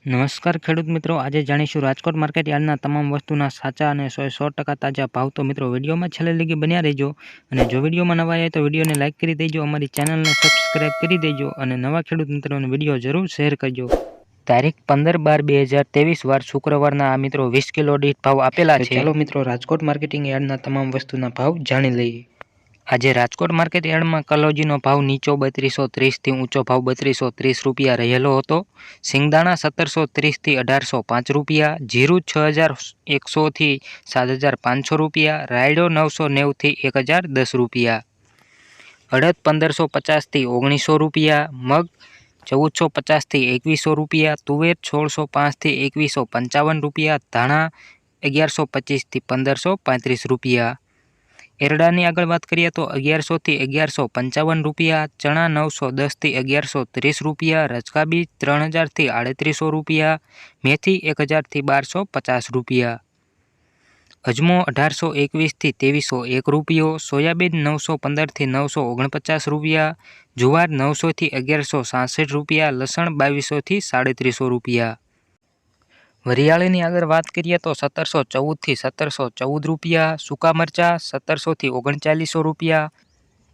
નમસ્કાર ખેડૂત મિત્રો, આજે જાણીશું રાજકોટ માર્કેટ યાર્ડના તમામ વસ્તુના સાચા અને 100% તાજા ભાવ। તો મિત્રો વિડીયોમાં છેલ્લે લગી બન્યા રહેજો અને જો વિડીયોમાં નવા આવ્યા તો વિડીયોને લાઇક કરી દેજો, અમારી ચેનલને સબસ્ક્રાઇબ કરી દેજો અને નવા ખેડૂત મિત્રોને વિડીયો જરૂર શેર કરજો। તારીખ 15/12/2023 વાર શુક્રવારના આ મિત્રો 20 કિલો દીઠ ભાવ આપેલા છે। ચાલો મિત્રો રાજકોટ માર્કેટિંગ યાર્ડના તમામ વસ્તુના ભાવ જાણી લઈએ। આજે રાજકોટ માર્કેટ યાર્ડમાં કલોજીનો ભાવ નીચો 3230 થી ઊંચો ભાવ 3230 રૂપિયા રહેલો હતો। સિંગદાણા 1730 થી 1805 રૂપિયા, જીરું 6100 થી 7500 રૂપિયા, રાયડો 990 થી 1010 રૂપિયા, અડદ 1550 થી 1900 રૂપિયા, મગ 1450 થી 2100 રૂપિયા, તુવેર 1605 થી 2155 રૂપિયા, ધાણા 1125 થી 1535 રૂપિયા। એરડાની આગળ વાત કરીએ તો 1100 થી 1155 રૂપિયા, ચણા 910 થી 1130 રૂપિયા, રચકા બીજ 3000 થી 3800 રૂપિયા, મેથી 1000 થી 1250 રૂપિયા, અજમો 1821 થી 2301 રૂપિયો, સોયાબીન 915 થી 949 રૂપિયા, જુવાર 900 થી 1166 રૂપિયા, લસણ 2200 થી 3300 રૂપિયા। વરિયાળીની આગળ વાત કરીએ તો 1714 થી 1714 રૂપિયા, સૂકા મરચા 1700 થી 3900 રૂપિયા,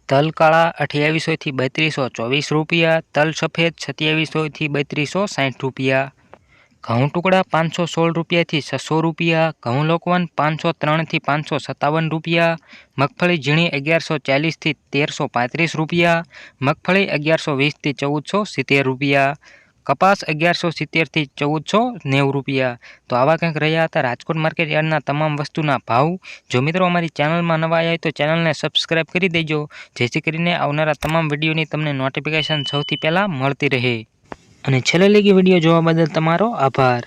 તલ કાળા 2800 થી 3224 રૂપિયા, તલ સફેદ 2700 થી 3260 રૂપિયા, ઘઉં ટુકડા 516 રૂપિયા થી 600 રૂપિયા, ઘઉં લોકવન 503 થી 557 રૂપિયા, મગફળી ઝીણી 1140 થી 1335 રૂપિયા, મગફળી 1120 થી 1470 રૂપિયા, કપાસ 1170 થી 1490 રૂપિયા। તો આવા કંઈક રહ્યા હતા રાજકોટ માર્કેટ યાર્ડના તમામ વસ્તુના ભાવ। જો મિત્રો અમારી ચેનલમાં નવા આવ્યા તો ચેનલને સબસ્ક્રાઇબ કરી દેજો, જેથી કરીને આવનારા તમામ વિડીયોની તમને નોટિફિકેશન સૌથી પહેલાં મળતી રહે। અને છેલ્લે લગી વિડીયો જોવા બદલ તમારો આભાર।